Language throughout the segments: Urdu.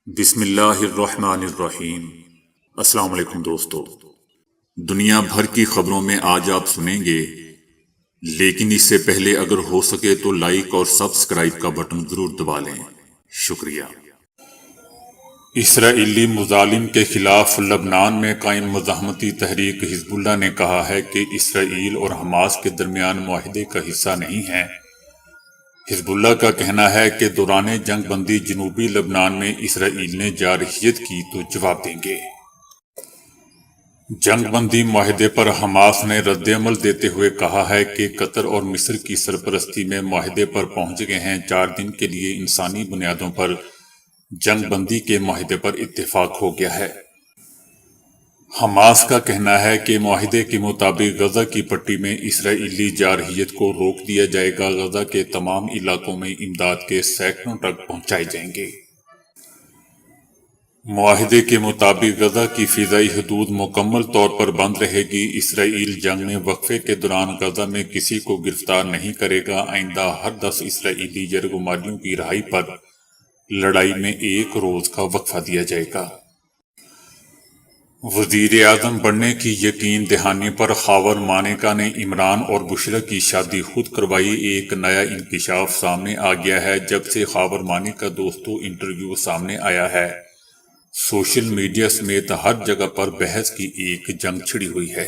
بسم اللہ الرحمن الرحیم۔ السلام علیکم دوستو، دنیا بھر کی خبروں میں آج آپ سنیں گے، لیکن اس سے پہلے اگر ہو سکے تو لائک اور سبسکرائب کا بٹن ضرور دبا لیں۔ شکریہ۔ اسرائیلی مظالم کے خلاف لبنان میں قائم مزاحمتی تحریک حزب اللہ نے کہا ہے کہ اسرائیل اور حماس کے درمیان معاہدے کا حصہ نہیں ہے۔ حزب اللہ کا کہنا ہے کہ دوران جنگ بندی جنوبی لبنان میں اسرائیل نے جارحیت کی تو جواب دیں گے۔ جنگ بندی معاہدے پر حماس نے رد عمل دیتے ہوئے کہا ہے کہ قطر اور مصر کی سرپرستی میں معاہدے پر پہنچ گئے ہیں۔ 4 دن کے لیے انسانی بنیادوں پر جنگ بندی کے معاہدے پر اتفاق ہو گیا ہے۔ حماس کا کہنا ہے کہ معاہدے کے مطابق غزہ کی پٹی میں اسرائیلی جارحیت کو روک دیا جائے گا۔ غزہ کے تمام علاقوں میں امداد کے سینکڑوں ٹرک پہنچائے جائیں گے۔ معاہدے کے مطابق غزہ کی فضائی حدود مکمل طور پر بند رہے گی۔ اسرائیل جنگ میں وقفے کے دوران غزہ میں کسی کو گرفتار نہیں کرے گا۔ آئندہ ہر 10 اسرائیلی یرغمالیوں کی رہائی پر لڑائی میں 1 روز کا وقفہ دیا جائے گا۔ وزیر اعظم بننے کی یقین دہانی پر خاور مانیکا نے عمران اور بشرا کی شادی خود کروائی۔ ایک نیا انکشاف سامنے آ گیا ہے۔ جب سے خاور مانیکا دوستو انٹرویو سامنے آیا ہے، سوشل میڈیا سمیت ہر جگہ پر بحث کی ایک جنگ چھڑی ہوئی ہے۔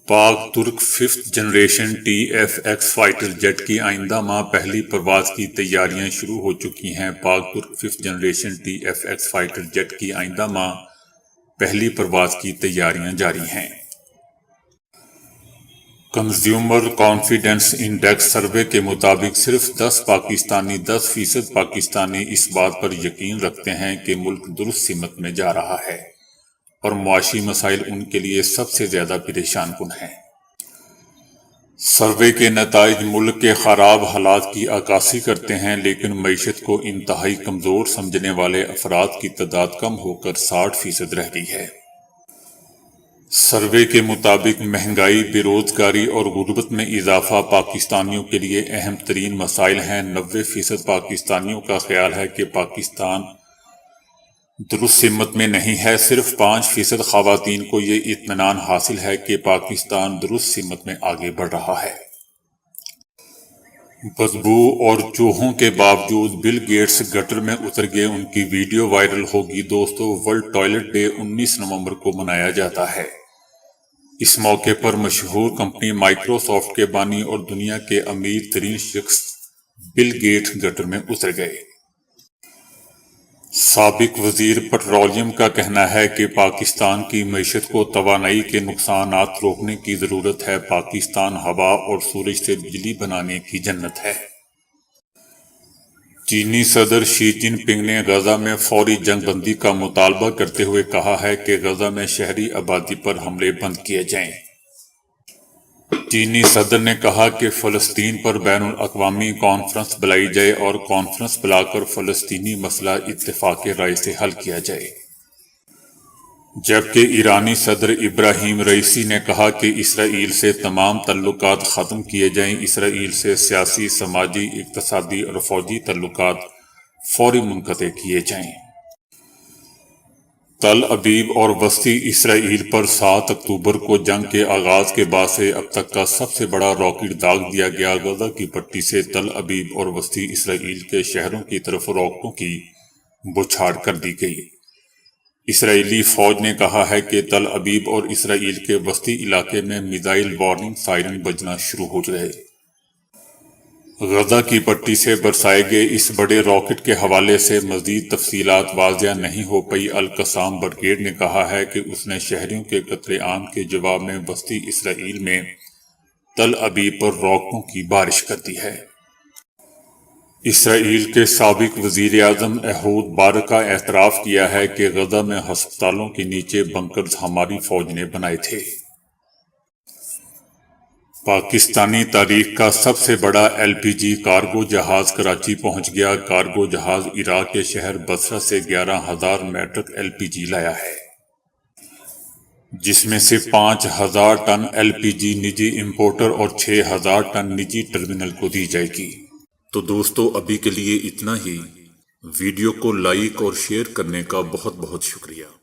پاک ترک 5th generation TF-X fighter jet کی آئندہ ماہ پہلی پرواز کی تیاریاں شروع ہو چکی ہیں۔ پاک ترک 5th generation TF-X fighter jet کی آئندہ ماہ پہلی پرواز کی تیاریاں جاری ہیں۔ کنزیومر کانفیڈنس انڈیکس سروے کے مطابق صرف 10% پاکستانی اس بات پر یقین رکھتے ہیں کہ ملک درست سمت میں جا رہا ہے اور معاشی مسائل ان کے لیے سب سے زیادہ پریشان کن ہیں۔ سروے کے نتائج ملک کے خراب حالات کی عکاسی کرتے ہیں، لیکن معیشت کو انتہائی کمزور سمجھنے والے افراد کی تعداد کم ہو کر 60% رہ گئی ہے۔ سروے کے مطابق مہنگائی، بے روزگاری اور غربت میں اضافہ پاکستانیوں کے لیے اہم ترین مسائل ہیں۔ 90% پاکستانیوں کا خیال ہے کہ پاکستان درست سمت میں نہیں ہے۔ صرف 5% خواتین کو یہ اطمینان حاصل ہے کہ پاکستان درست سمت میں آگے بڑھ رہا ہے۔ بدبو اور چوہوں کے باوجود بل گیٹس گٹر میں اتر گئے، ان کی ویڈیو وائرل ہوگی۔ دوستو، ورلڈ ٹوائلٹ ڈے 19 نومبر کو منایا جاتا ہے۔ اس موقع پر مشہور کمپنی مائیکروسافٹ کے بانی اور دنیا کے امیر ترین شخص بل گیٹس گٹر میں اتر گئے۔ سابق وزیر پٹرولیم کا کہنا ہے کہ پاکستان کی معیشت کو توانائی کے نقصانات روکنے کی ضرورت ہے۔ پاکستان ہوا اور سورج سے بجلی بنانے کی جنت ہے۔ چینی صدر شی جن پنگ نے غزہ میں فوری جنگ بندی کا مطالبہ کرتے ہوئے کہا ہے کہ غزہ میں شہری آبادی پر حملے بند کیے جائیں۔ چینی صدر نے کہا کہ فلسطین پر بین الاقوامی کانفرنس بلائی جائے اور کانفرنس بلا کر فلسطینی مسئلہ اتفاق رائے سے حل کیا جائے، جبکہ ایرانی صدر ابراہیم رئیسی نے کہا کہ اسرائیل سے تمام تعلقات ختم کیے جائیں۔ اسرائیل سے سیاسی، سماجی، اقتصادی اور فوجی تعلقات فوری منقطع کیے جائیں۔ تل ابیب اور وسطی اسرائیل پر 7 اکتوبر کو جنگ کے آغاز کے بعد سے اب تک کا سب سے بڑا راکٹ داغ دیا گیا۔ غزہ کی پٹی سے تل ابیب اور وسطی اسرائیل کے شہروں کی طرف راکٹوں کی بوچھاڑ کر دی گئی۔ اسرائیلی فوج نے کہا ہے کہ تل ابیب اور اسرائیل کے وسطی علاقے میں میزائل وارننگ سائرن بجنا شروع ہو گئے۔ غزہ کی پٹی سے برسائے گئے اس بڑے راکٹ کے حوالے سے مزید تفصیلات واضح نہیں ہو پئی۔ القسام بریگیڈ نے کہا ہے کہ اس نے شہریوں کے قتل عام کے جواب میں وسطی اسرائیل میں تل ابیب پر راکٹوں کی بارش کر دی ہے۔ اسرائیل کے سابق وزیر اعظم ایہود بارک کا اعتراف کیا ہے کہ غزہ میں ہسپتالوں کے نیچے بنکرز ہماری فوج نے بنائے تھے۔ پاکستانی تاریخ کا سب سے بڑا LPG کارگو جہاز کراچی پہنچ گیا۔ کارگو جہاز عراق کے شہر بصرہ سے 11,000 میٹرک LPG لایا ہے۔ جس میں سے 5,000 ٹن LPG نجی امپورٹر اور 6,000 ٹن نجی ٹرمینل کو دی جائے گی۔ تو دوستو ابھی کے لیے اتنا ہی۔ ویڈیو کو لائک اور شیئر کرنے کا بہت بہت شکریہ۔